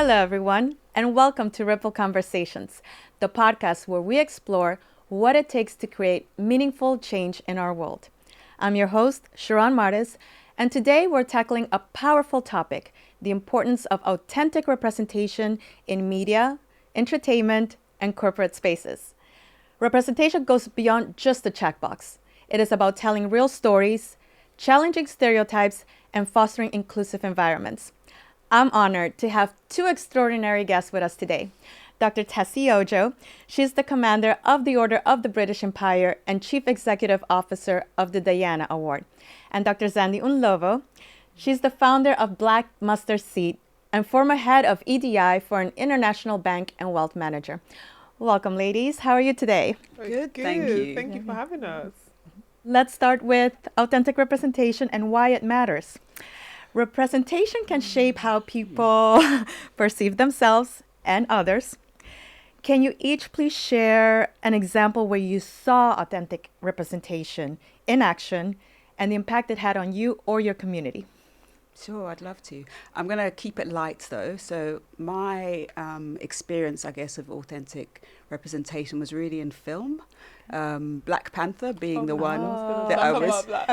Hello, everyone, and welcome to Ripple Conversations, the podcast where we explore what it takes to create meaningful change in our world. I'm your host, Sharon Martis, and today we're tackling a powerful topic, the importance of authentic representation in media, entertainment, and corporate spaces. Representation goes beyond just the checkbox. It is about telling real stories, challenging stereotypes, and fostering inclusive environments. I'm honored to have two extraordinary guests with us today. Dr. Tessie Ojo, she's the commander of the Order of the British Empire and Chief Executive Officer of the Diana Award. And Dr. Zandy Unlovo, she's the founder of Black Mustard Seed and former head of EDI for an international bank and wealth manager. Welcome, ladies. How are you today? Good. Thank you. Thank you for having us. Let's start with authentic representation and why it matters. Representation can shape how people perceive themselves and others. Can you each please share an example where you saw authentic representation in action and the impact it had on you or your community? Sure, I'd love to. I'm going to keep it light, though. So my experience, I guess, of authentic representation was really in film. Black Panther being the one that I was. Literally.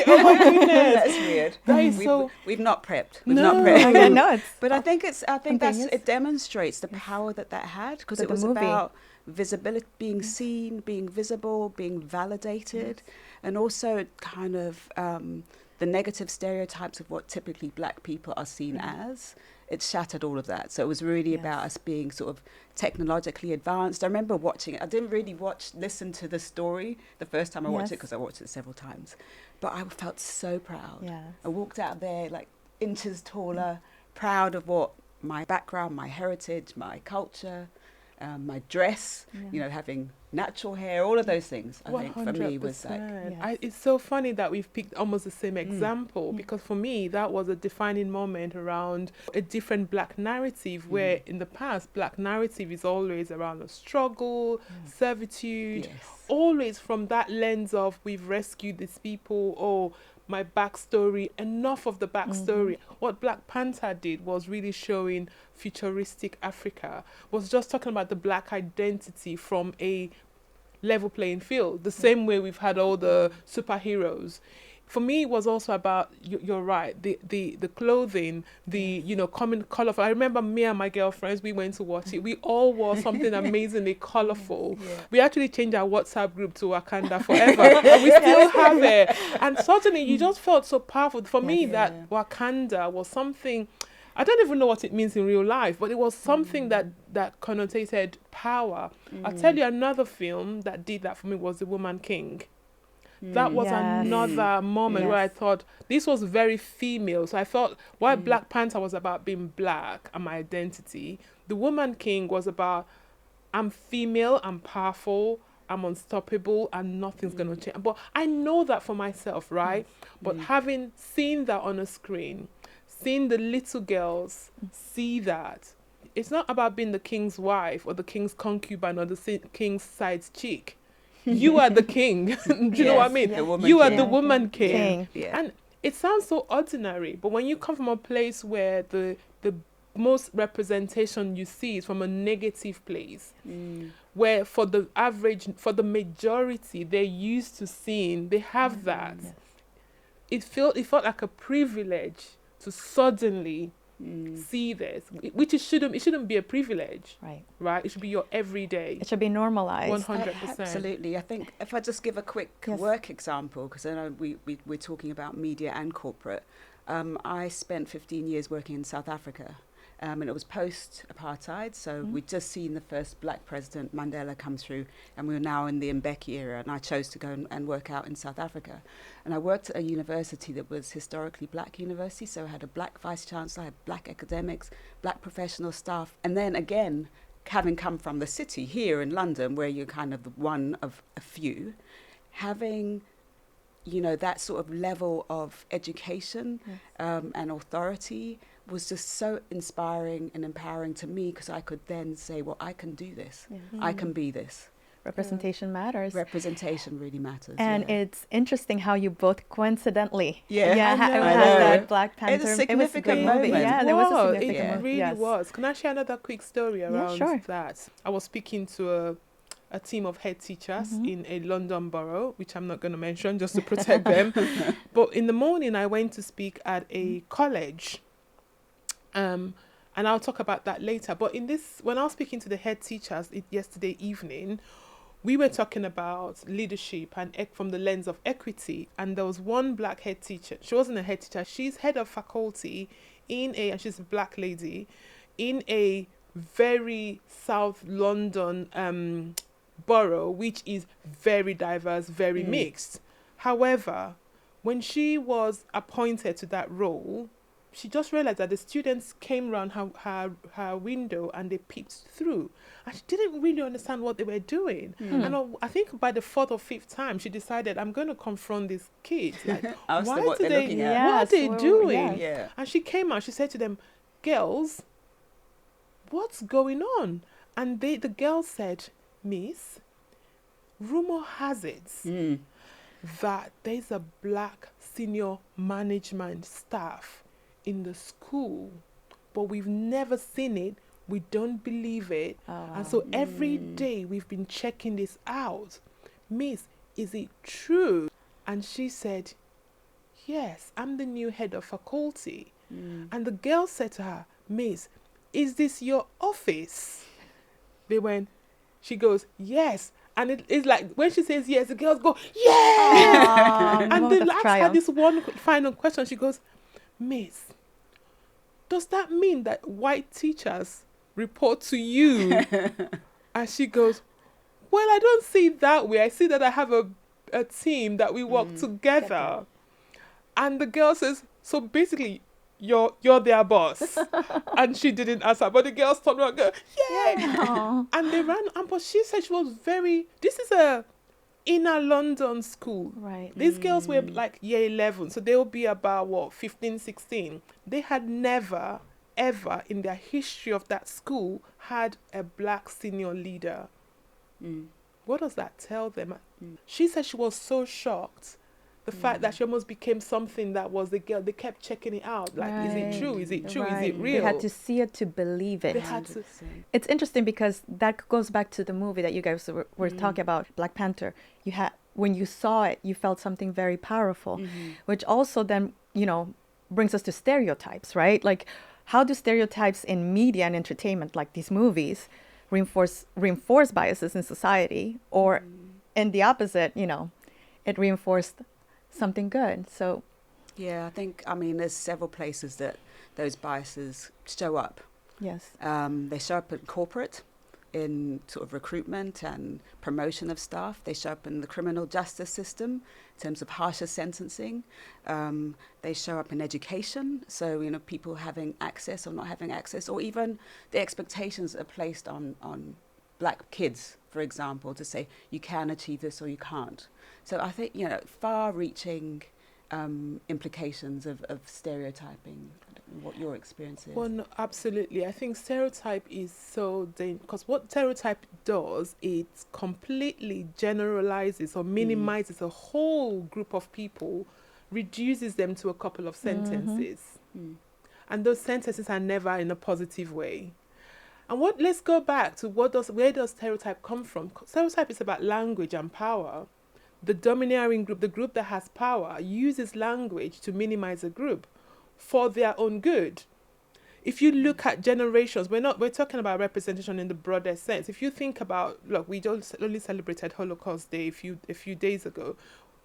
Oh my goodness. That's weird. That is We've not prepped. I know it's. But I think that's spontaneous. it demonstrates the power that had, because it The was movie. about visibility, being seen, being visible, being validated, and also kind of the negative stereotypes of what typically Black people are seen as. It shattered all of that. So it was really about us being sort of technologically advanced. I remember watching it. I didn't really listen to the story the first time I watched it, because I watched it several times. But I felt so proud. Yes. I walked out there like inches taller, proud of what my background, my heritage, my culture, my dress, having natural hair, all of those things, I think for me was like... It's so funny that we've picked almost the same example, because for me, that was a defining moment around a different Black narrative, where in the past, Black narrative is always around a struggle, servitude, always from that lens of we've rescued these people, or my backstory, enough of the backstory. What Black Panther did was really showing futuristic Africa, was just talking about the Black identity from a level playing field, the same way we've had all the superheroes. For me, it was also about, you're right, the clothing, common colorful. I remember me and my girlfriends, we went to watch it. We all wore something amazingly colorful. We actually changed our WhatsApp group to Wakanda Forever, and we still have it. And suddenly, you just felt so powerful. For me, that Wakanda was something, I don't even know what it means in real life, but it was something that connotated power. I'll tell you, another film that did that for me was The Woman King. That was another moment where I thought this was very female. So I felt while Black Panther was about being Black and my identity, The Woman King was about I'm female, I'm powerful, I'm unstoppable, and nothing's going to change. But I know that for myself, right? But having seen that on a screen, seeing the little girls see that, it's not about being the king's wife or the king's concubine or the king's side chick. You are the king. Do you know what I mean? You are the woman king. And it sounds so ordinary, but when you come from a place where the most representation you see is from a negative place, where for the majority, they're used to seeing, they have that. It felt like a privilege to suddenly see this, which it shouldn't be a privilege, right? It should be your everyday. It should be normalized. 100%. Absolutely. I think if I just give a quick work example, because I know we're talking about media and corporate. I spent 15 years working in South Africa. And it was post-apartheid, so we'd just seen the first Black president, Mandela, come through, and we were now in the Mbeki era, and I chose to go and work out in South Africa. And I worked at a university that was historically Black university, so I had a Black vice-chancellor, I had Black academics, Black professional staff, and then again, having come from the city here in London, where you're kind of one of a few, having that sort of level of education and authority was just so inspiring and empowering to me, because I could then say, well, I can do this. I can be this. Representation matters. Representation really matters. And it's interesting how you both coincidentally I had know. that Black Panther. It's a significant it was a moment. movie. Yeah, there was a Wow, significant it moment. really Yes. was. Can I share another quick story around sure. that? I was speaking to a team of head teachers in a London borough, which I'm not going to mention just to protect them. But in the morning, I went to speak at a college. And I'll talk about that later. But when I was speaking to the head teachers yesterday evening, we were talking about leadership and from the lens of equity. And there was one black head teacher. She wasn't a head teacher. She's head of faculty and she's a black lady, in a very South London borough, which is very diverse, very mixed. However, when she was appointed to that role, she just realized that the students came around her window and they peeped through. And she didn't really understand what they were doing. And I think by the fourth or fifth time, she decided, I'm going to confront these kids. Like, Ask them what they're looking at. what are they doing? Yeah. And she came out, she said to them, girls, what's going on? And the girls said, Miss, rumor has it that there's a black senior management staff in the school, but we've never seen it. We don't believe it. And so every day we've been checking this out. Miss, is it true? And she said, yes, I'm the new head of faculty. And the girl said to her, Miss, is this your office? She goes, yes. And it's like, when she says yes, the girls go, yeah! And then ask her this one final question. She goes, Miss, does that mean that white teachers report to you? And she goes, well, I don't see it that way. I see that I have a team that we work together. And the girl says, so basically, you're their boss. And she didn't answer, but the girls turned around and go, yeah. And they ran, but she said she was this is a inner London school. Right. These girls were like year 11, so they'll be about 15, 16. They had never, ever in their history of that school had a black senior leader. What does that tell them? She said she was so shocked. The fact that she almost became something that was the girl. They kept checking it out. Like, is it true? Is it true? Is it real? They had to see it to believe it. They had to. It's interesting because that goes back to the movie that you guys were talking about, Black Panther. When you saw it, you felt something very powerful, which also then, brings us to stereotypes, right? Like, how do stereotypes in media and entertainment, like these movies, reinforce biases in society? Or in the opposite, it reinforced something good. So yeah, there's several places that those biases show up. Yes. They show up in corporate, in sort of recruitment and promotion of staff. They show up in the criminal justice system in terms of harsher sentencing. They show up in education. So, people having access or not having access, or even the expectations that are placed on black kids, for example, to say you can achieve this or you can't. So I think, far-reaching implications of stereotyping. I don't know what your experience is. Well, no, absolutely. I think stereotype is so dangerous because what stereotype does, it completely generalizes or minimizes a whole group of people, reduces them to a couple of sentences. And those sentences are never in a positive way. And let's go back to where does stereotype come from? Stereotype is about language and power. The domineering group, the group that has power, uses language to minimize a group for their own good. If you look at generations, we're talking about representation in the broader sense. If you think about, look, we just only celebrated Holocaust Day a few days ago.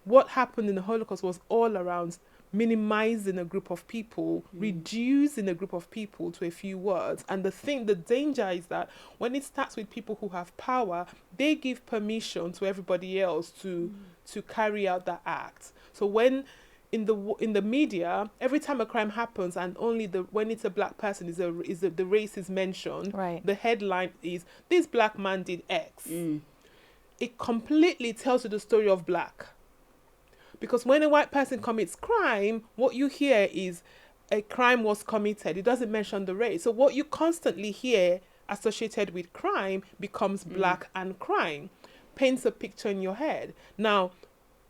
What happened in the Holocaust was all around minimizing a group of people, reducing a group of people to a few words. And the danger is that when it starts with people who have power, they give permission to everybody else to carry out that act. So when in the media, every time a crime happens and when it's a black person the race is mentioned, right, the headline is this black man did X. It completely tells you the story of black. Because when a white person commits crime, what you hear is a crime was committed. It doesn't mention the race. So what you constantly hear associated with crime becomes black and crime. paints a picture in your head. Now,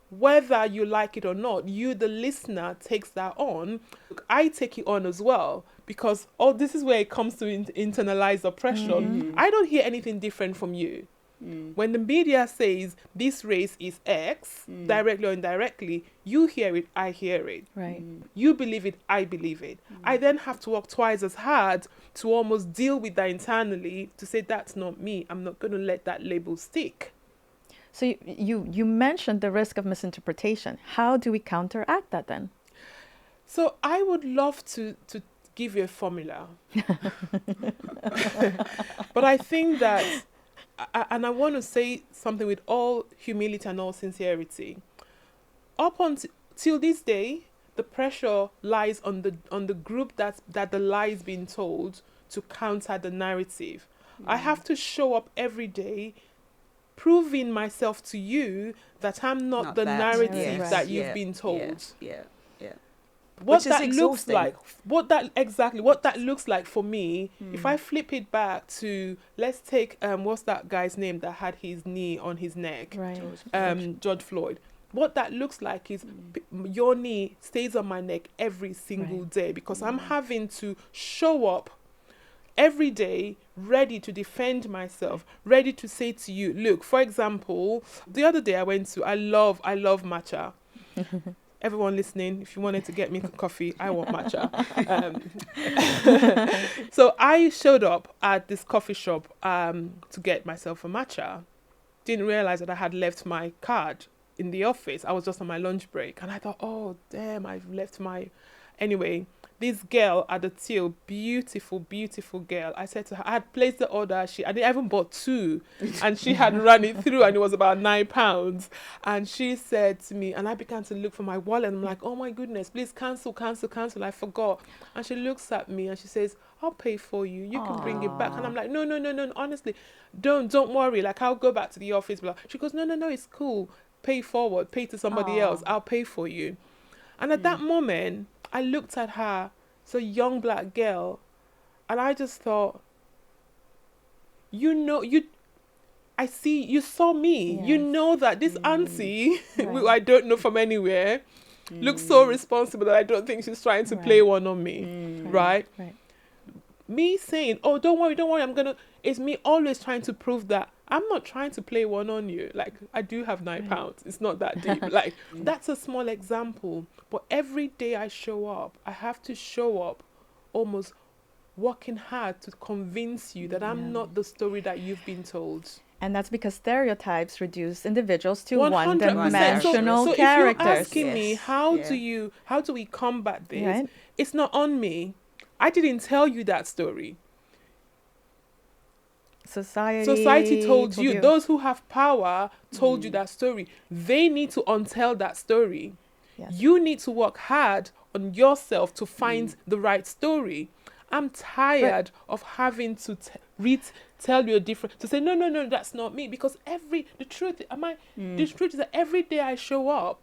whether you like it or not, you, the listener, takes that on. I take it on as well, because this is where it comes to internalized oppression. I don't hear anything different from you. When the media says this race is X, directly or indirectly, you hear it, I hear it. Right. You believe it, I believe it. I then have to work twice as hard to almost deal with that internally, to say that's not me. I'm not going to let that label stick. So you mentioned the risk of misinterpretation. How do we counteract that then? So I would love to give you a formula. But I think that, and I want to say something with all humility and all sincerity. Up until this day, the pressure lies on the group that the lie is being told to counter the narrative. I have to show up every day, proving myself to you that I'm not the narrative that you've been told. Yeah. What that looks like, what that looks like for me, if I flip it back to, let's take what's that guy's name that had his knee on his neck, Right. George Floyd. What that looks like is your knee stays on my neck every single day, because I'm having to show up every day, ready to defend myself, ready to say to you, look, for example, the other day I love matcha. Everyone listening, if you wanted to get me coffee, I want matcha. So I showed up at this coffee shop to get myself a matcha. Didn't realize that I had left my card in the office. I was just on my lunch break, and I thought, oh damn, I've left my... Anyway, this girl at the till, beautiful girl, I said to her, I had placed the order, I even bought two, and she had run it through, and it was about £9. And she said to me, and I began to look for my wallet, and I'm like, oh my goodness, please cancel, I forgot. And she looks at me and she says, I'll pay for you, you can bring it back. And I'm like, no, honestly, don't worry, like, I'll go back to the office. She goes, no, it's cool, pay forward, pay to somebody else, I'll pay for you. And at that moment, I looked at her, it's a young black girl, and I just thought, I see, you saw me. Yes. You know that this auntie, who I don't know from anywhere, looks so responsible that I don't think she's trying to play one on me, right? Me saying, oh, don't worry, it's me always trying to prove that I'm not trying to play one on you. Like, I do have £9. It's not that deep. Like, that's a small example. But every day I show up, I have to show up almost working hard to convince you that I'm not the story that you've been told. And that's because stereotypes reduce individuals to 100%. one-dimensional characters. If you're asking me, how do we combat this? Right. It's not on me. I didn't tell you that story. Society told you. Those who have power told you that story. They need to untell that story. Yes. You need to work hard on yourself to find the right story. I'm tired of having to tell you a different, to say no, that's not me, because the truth is that every day I show up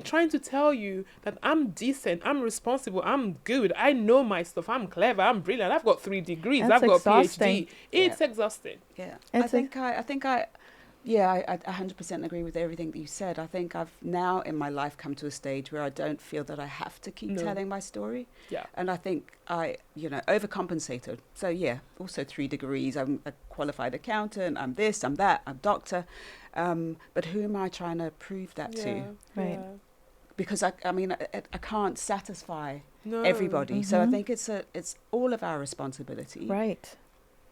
trying to tell you that I'm decent, I'm responsible, I'm good, I know my stuff, I'm clever, I'm brilliant, I've got 3 degrees, I've got exhausting. a PhD. It's exhausting. Yeah, I 100% agree with everything that you said. I think I've now in my life come to a stage where I don't feel that I have to keep telling my story. Yeah. And I think I overcompensated. So also 3 degrees, I'm a qualified accountant, I'm this, I'm that, I'm doctor. But who am I trying to prove that to? Right. Because I can't satisfy everybody. So I think it's all of our responsibility. Right.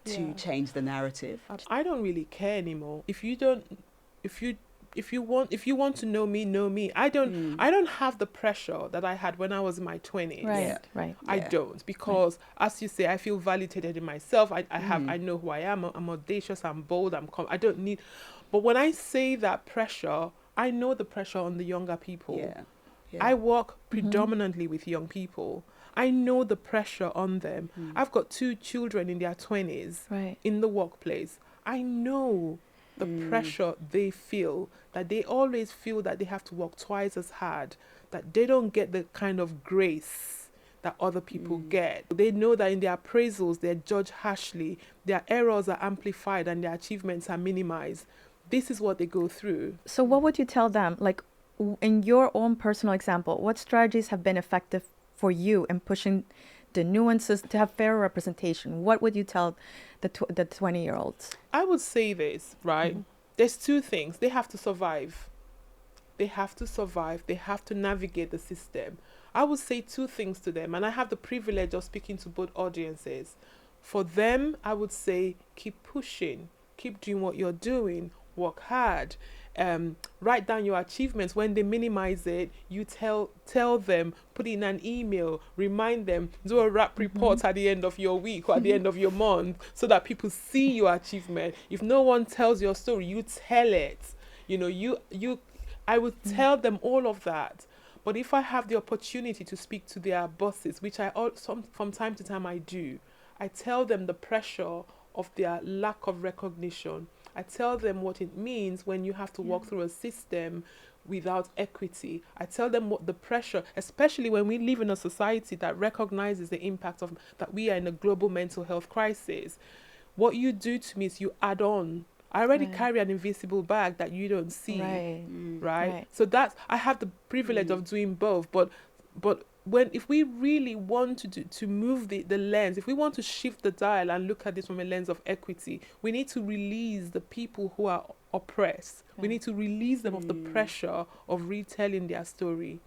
To change the narrative. I don't really care anymore. If you want to know me. I don't have the pressure that I had when I was in my 20s. Right. I don't, because as you say, I feel validated in myself. I know who I am. I'm audacious, I'm bold, I don't need. But when I say that pressure, I know the pressure on the younger people. Yeah. I work predominantly with young people. I know the pressure on them. I've got 2 children in their 20s in the workplace. I know the pressure they feel, that they always feel that they have to work twice as hard, that they don't get the kind of grace that other people get. They know that in their appraisals, they're judged harshly, their errors are amplified, and their achievements are minimized. This is what they go through. So what would you tell them? Like, in your own personal example, what strategies have been effective for you in pushing the nuances to have fair representation? What would you tell the 20-year-olds? I would say this, right? There's two things. They have to survive. They have to survive. They have to navigate the system. I would say two things to them, and I have the privilege of speaking to both audiences. For them, I would say keep pushing, keep doing what you're doing, work hard, write down your achievements. When they minimize it, you tell them, put in an email, remind them, do a rap report at the end of your week or at the end of your month, so that people see your achievement. If no one tells your story, you tell it. You know, I would tell them all of that. But if I have the opportunity to speak to their bosses, which from time to time I do, I tell them the pressure of their lack of recognition. I tell them what it means when you have to walk through a system without equity. I tell them what the pressure, especially when we live in a society that recognizes the impact of that we are in a global mental health crisis. What you do to me is you add on. I already carry an invisible bag that you don't see, right? So I have the privilege of doing both, but if we really want to move the lens, if we want to shift the dial and look at this from a lens of equity, we need to release the people who are oppressed. We need to release them of the pressure of retelling their story.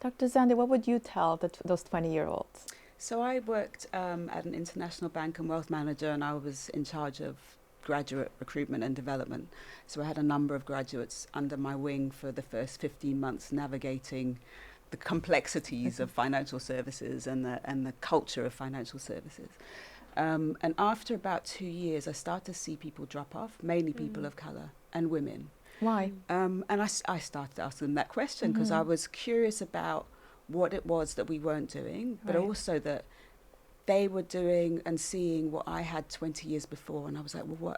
Dr. Zande, what would you tell those 20-year-olds? So I worked at an international bank and wealth manager, and I was in charge of graduate recruitment and development. So I had a number of graduates under my wing for the first 15 months, navigating the complexities of financial services and the culture of financial services. And after about 2 years, I started to see people drop off, mainly people of colour and women. Why? And I started asking them that question because I was curious about what it was that we weren't doing, but also that they were doing and seeing what I had 20 years before. And I was like, well,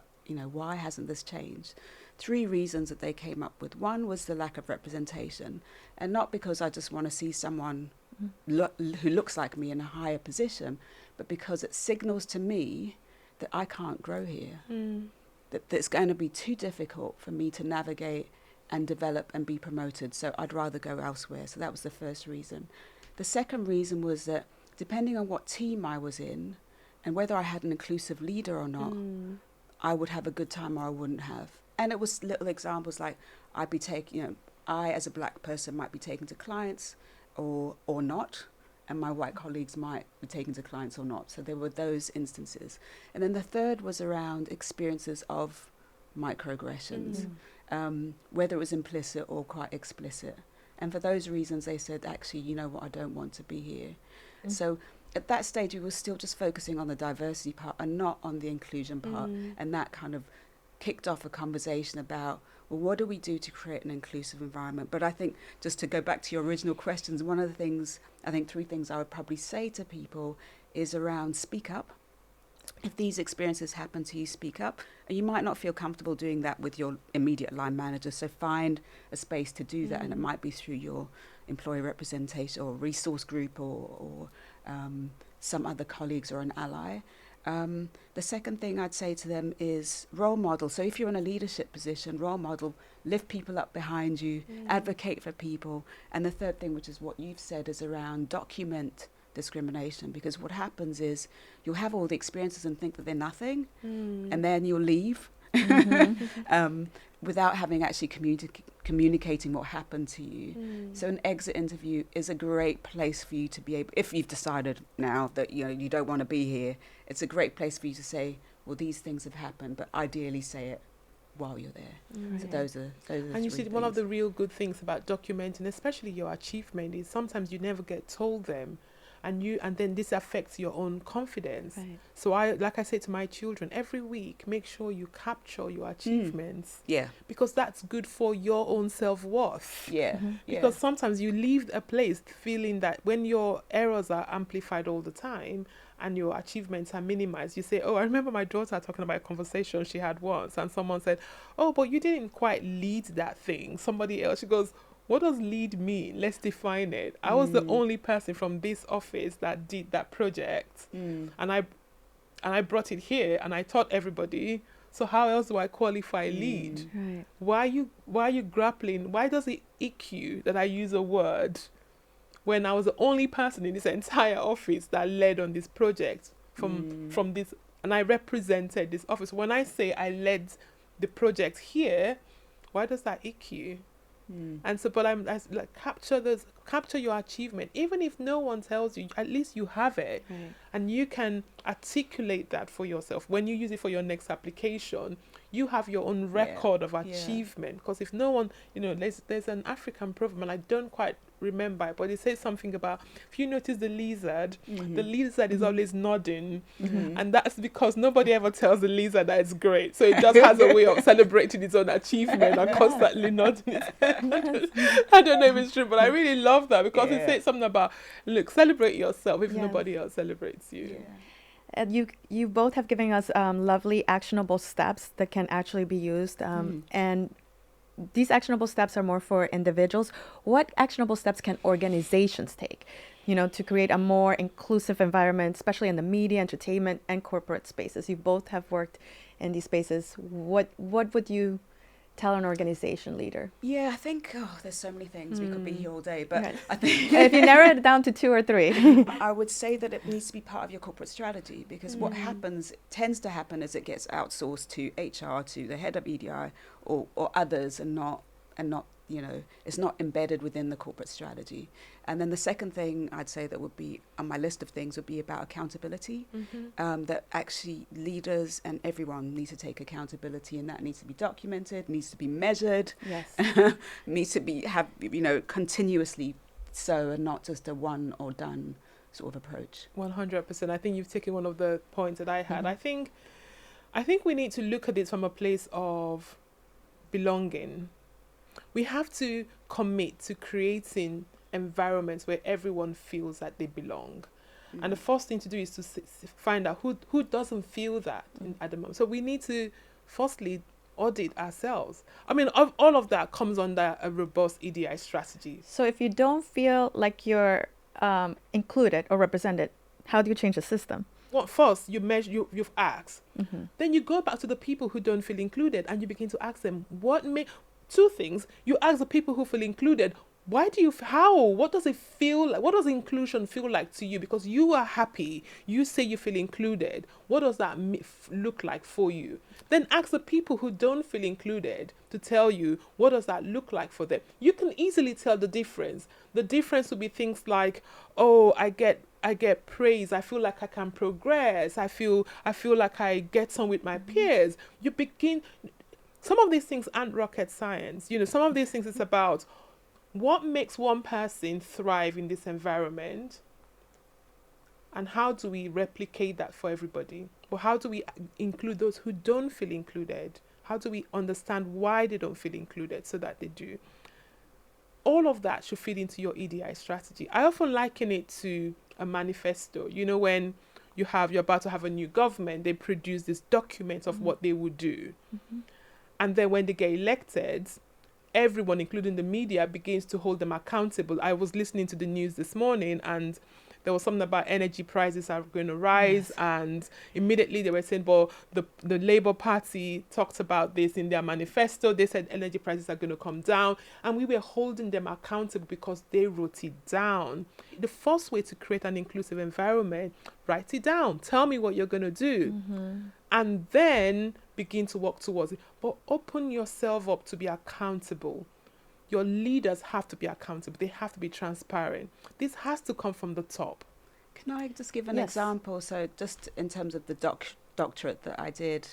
why hasn't this changed? 3 reasons that they came up with. One was the lack of representation, and not because I just want to see someone who looks like me in a higher position, but because it signals to me that I can't grow here, that it's going to be too difficult for me to navigate and develop and be promoted, so I'd rather go elsewhere. So that was the first reason. The second reason was that depending on what team I was in and whether I had an inclusive leader or not, I would have a good time or I wouldn't have. And it was little examples like I'd be taking, I as a black person might be taken to clients or not, and my white colleagues might be taken to clients or not. So there were those instances. And then the third was around experiences of microaggressions, whether it was implicit or quite explicit. And for those reasons, they said, actually, you know what, I don't want to be here. So at that stage, we were still just focusing on the diversity part and not on the inclusion part. And that kind of kicked off a conversation about, well, what do we do to create an inclusive environment? But I think, just to go back to your original questions, one of the things, I think 3 things I would probably say to people is around speak up. If these experiences happen to you, speak up. And you might not feel comfortable doing that with your immediate line manager, so find a space to do that, and it might be through your employee representation or resource group or some other colleagues or an ally. The second thing I'd say to them is role model. So if you're in a leadership position, role model, lift people up behind you, advocate for people. And the third thing, which is what you've said, is around document discrimination, because what happens is you'll have all the experiences and think that they're nothing, and then you'll leave without having actually communicating what happened to you. So an exit interview is a great place for you to be able, if you've decided now that you don't want to be here, it's a great place for you to say, well, these things have happened, but ideally say it while you're there. So those are and you see, one of the real good things about documenting, especially your achievement, is sometimes you never get told them. And then this affects your own confidence. So like I say to my children, every week, make sure you capture your achievements. Because that's good for your own self-worth. Because sometimes you leave a place feeling that when your errors are amplified all the time and your achievements are minimized, you say, oh, I remember my daughter talking about a conversation she had once, and someone said, oh, but you didn't quite lead that thing. Somebody else, she goes, what does lead mean? Let's define it. I was the only person from this office that did that project, and I brought it here, and I taught everybody. So how else do I qualify lead? Right. Why are you grappling? Why does it ick you that I use a word when I was the only person in this entire office that led on this project from this, and I represented this office. When I say I led the project here, why does that ick you? And so, but I like capture your achievement, even if no one tells you. At least you have it, and you can articulate that for yourself. When you use it for your next application, you have your own record of achievement. Because if no one, there's an African proverb, and I don't quite remember it, but it says something about, if you notice the lizard is always nodding, and that's because nobody ever tells the lizard that it's great, so it just has a way of celebrating its own achievement and constantly nodding its head. I don't know if it's true, but I really love that, because it says something about, look, celebrate yourself if nobody else celebrates you. And you both have given us lovely actionable steps that can actually be used, and these actionable steps are more for individuals. What actionable steps can organizations take, to create a more inclusive environment, especially in the media, entertainment, and corporate spaces? You both have worked in these spaces. What would you tell an organization leader? Yeah, I think there's so many things. We could be here all day, but I think if you narrow it down to 2 or 3, I would say that it needs to be part of your corporate strategy, because what tends to happen is it gets outsourced to HR, to the head of EDI or others, and not it's not embedded within the corporate strategy. And then the second thing I'd say that would be on my list of things would be about accountability, that actually leaders and everyone needs to take accountability, and that needs to be documented, needs to be measured, needs to be continuously so, and not just a one or done sort of approach. 100%. I think you've taken one of the points that I had. I think we need to look at it from a place of belonging. We have to commit to creating environments where everyone feels that they belong. And the first thing to do is to find out who doesn't feel that at the moment. So we need to firstly audit ourselves. I mean, all of that comes under a robust EDI strategy. So if you don't feel like you're included or represented, how do you change the system? Well, first, you measure, you've asked. Then you go back to the people who don't feel included, and you begin to ask them, two things. You ask the people who feel included, what does it feel like? What does inclusion feel like to you? Because you are happy. You say you feel included. What does that look like for you? Then ask the people who don't feel included to tell you, what does that look like for them? You can easily tell the difference. The difference would be things like, I get praise. I feel like I can progress. I feel like I get on with my peers. Some of these things aren't rocket science. Some of these things it's about what makes one person thrive in this environment, and how do we replicate that for everybody? Or how do we include those who don't feel included? How do we understand why they don't feel included so that they do? All of that should fit into your EDI strategy. I often liken it to a manifesto. When you're about to have a new government, they produce this document of what they would do. And then when they get elected, everyone, including the media, begins to hold them accountable. I was listening to the news this morning, and there was something about energy prices are going to rise, and immediately they were saying, well, the Labour Party talked about this in their manifesto. They said energy prices are going to come down, and we were holding them accountable because they wrote it down. The first way to create an inclusive environment, write it down. Tell me what you're going to do. And then begin to work towards it. But open yourself up to be accountable. Your leaders have to be accountable. They have to be transparent. This has to come from the top. Can I just give an example? So just in terms of the doctorate that I did,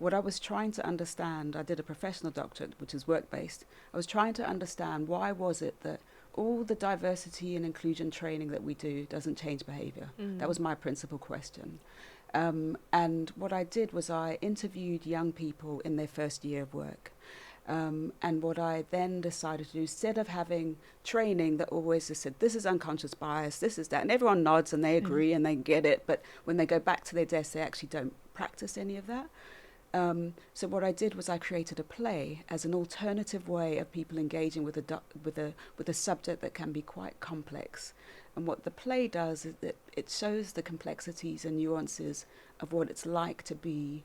what I was trying to understand, I did a professional doctorate, which is work-based. I was trying to understand why was it that all the diversity and inclusion training that we do doesn't change behaviour. That was my principal question. And what I did was I interviewed young people in their first year of work. And what I then decided to do, instead of having training that always just said, this is unconscious bias, this is that, and everyone nods and they agree and they get it, but when they go back to their desk, they actually don't practice any of that. So what I did was I created a play as an alternative way of people engaging with a subject that can be quite complex. And what the play does is that it shows the complexities and nuances of what it's like to be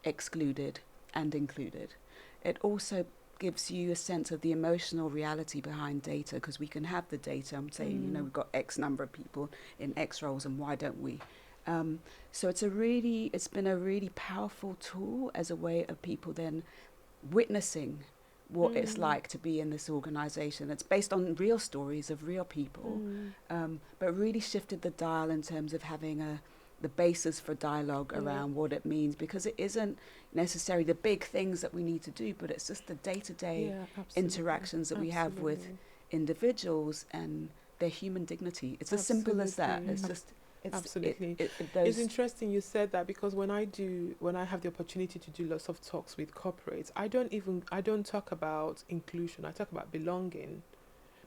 excluded and included. It also gives you a sense of the emotional reality behind data, because we can have the data and say, we've got X number of people in X roles, and why don't we? So it's been a really powerful tool as a way of people then witnessing what it's like to be in this organization. It's based on real stories of real people, but really shifted the dial in terms of having the basis for dialogue around what it means, because it isn't necessarily the big things that we need to do, but it's just the day-to-day interactions that we have with individuals and their human dignity. It's as simple as that. It's just absolutely. It's interesting you said that, because when I have the opportunity to do lots of talks with corporates, I don't talk about inclusion. I talk about belonging,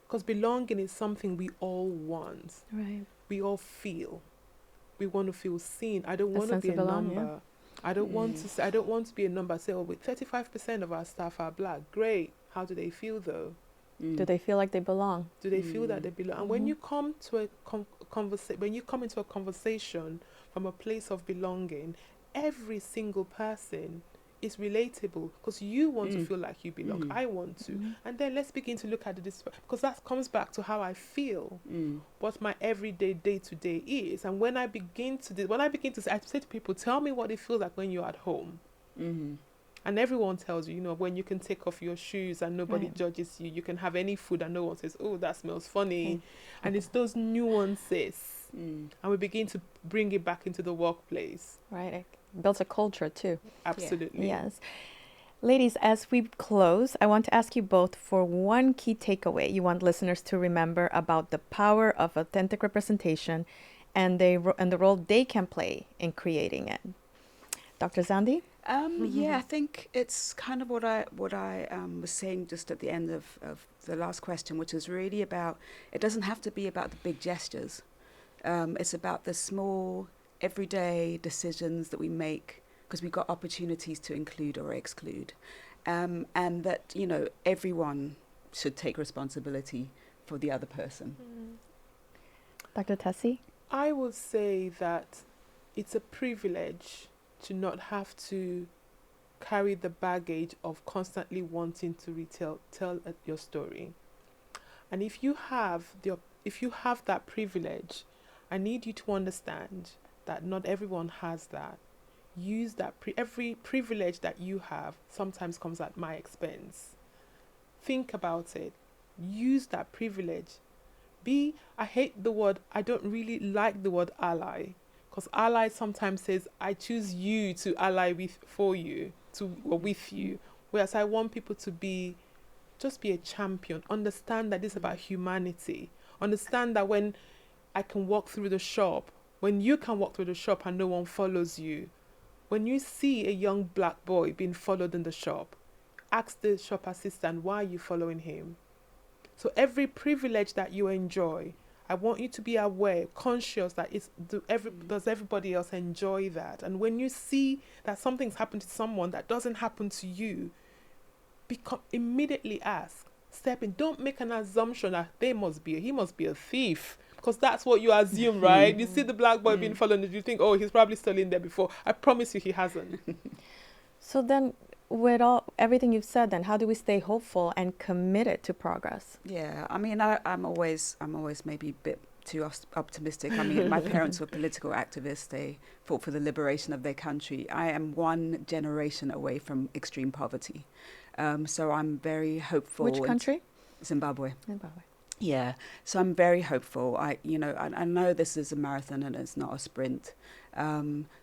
because belonging is something we all want. Right. We all feel. We want to feel seen. I don't want to be a number. I don't want to be a number. Say, with 35% of our staff are Black. Great. How do they feel though? Do they feel like they belong? Do they feel that they belong? And when you come to a when you come into a conversation from a place of belonging, every single person is relatable, because you want to feel like you belong. I want to. And then let's begin to look at this, because that comes back to how I feel, what my everyday, day-to-day is. And when I begin to say, I say to people, tell me what it feels like when you're at home. And everyone tells you, when you can take off your shoes and nobody judges you. You can have any food and no one says, oh, that smells funny. And it's those nuances. And we begin to bring it back into the workplace. Right. It builds a culture too. Absolutely. Yes. Ladies, as we close, I want to ask you both for one key takeaway you want listeners to remember about the power of authentic representation and the role they can play in creating it. Dr. Zandi? Yeah, I think it's kind of what I was saying just at the end of the last question, which is really about, it doesn't have to be about the big gestures. It's about the small, everyday decisions that we make, because we've got opportunities to include or exclude. And that, everyone should take responsibility for the other person. Dr. Tessie? I would say that it's a privilege to not have to carry the baggage of constantly wanting to tell your story. And if you have that privilege, I need you to understand that not everyone has that. Use that. Every privilege that you have sometimes comes at my expense. Think about it. Use that privilege. I don't really like the word ally, because ally sometimes says, I choose you to ally with you. Whereas I want people to just be a champion. Understand that this is about humanity. Understand that when I can walk through the shop, when you can walk through the shop and no one follows you, when you see a young Black boy being followed in the shop, ask the shop assistant, why are you following him? So every privilege that you enjoy, I want you to be aware, conscious that does everybody else enjoy that? And when you see that something's happened to someone that doesn't happen to you, immediately ask, step in. Don't make an assumption that he must be a thief, because that's what you assume, right? You see the Black boy being followed, and you think, oh, he's probably stolen there before. I promise you, he hasn't. So then, with everything you've said, then how do we stay hopeful and committed to progress? Yeah, I mean, I'm always maybe a bit too optimistic. I mean, my parents were political activists. They fought for the liberation of their country. I am one generation away from extreme poverty. So I'm very hopeful. Which country? Zimbabwe. Zimbabwe. Yeah, so I'm very hopeful. I know this is a marathon and it's not a sprint.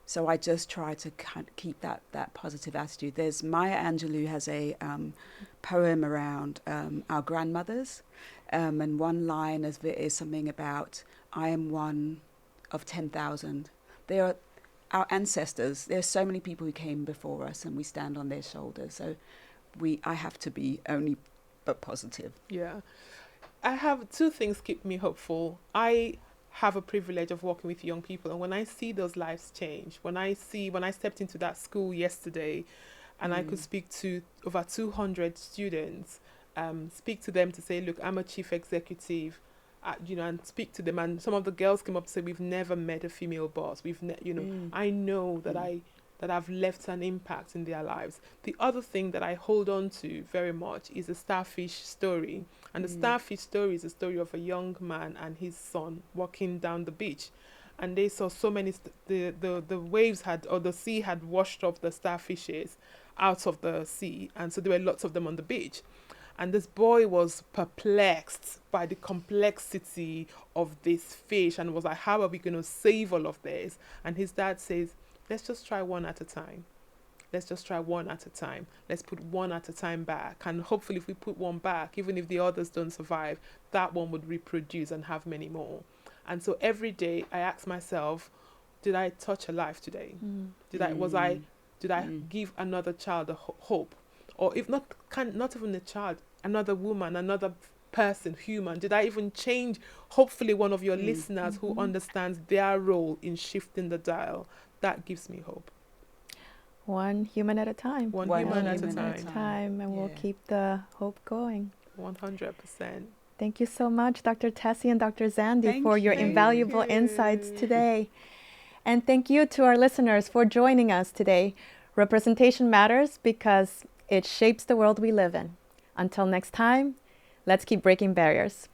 So I just try to keep that positive attitude. There's Maya Angelou has a poem around our grandmothers, and one line is something about, I am one of 10,000. They are our ancestors. There's so many people who came before us, and we stand on their shoulders. So I have to be only but positive. Yeah. I have two things keep me hopeful. I have a privilege of working with young people, and when I see those lives change, when I stepped into that school yesterday, and I could speak to over 200 students, speak to them to say, look, I'm a chief executive, and speak to them. And some of the girls came up to say, we've never met a female boss. I know that I've left an impact in their lives. The other thing that I hold on to very much is the starfish story. And the starfish story is a story of a young man and his son walking down the beach. And they saw so many, the waves or the sea had washed off the starfishes out of the sea. And so there were lots of them on the beach. And this boy was perplexed by the complexity of this fish and was like, how are we going to save all of this? And his dad says, let's just try one at a time. Let's just try one at a time. Let's put one at a time back. And hopefully if we put one back, even if the others don't survive, that one would reproduce and have many more. And so every day I ask myself, did I touch a life today? Did I give another child a hope? Or if not even a child, another woman, another person, human, did I even change, hopefully one of your listeners who understands their role in shifting the dial? That gives me hope. One human at a time. One human at a time. And we'll keep the hope going. 100%. Thank you so much, Dr. Tessie and Dr. Zandi, for your invaluable insights today. And thank you to our listeners for joining us today. Representation matters because it shapes the world we live in. Until next time, let's keep breaking barriers.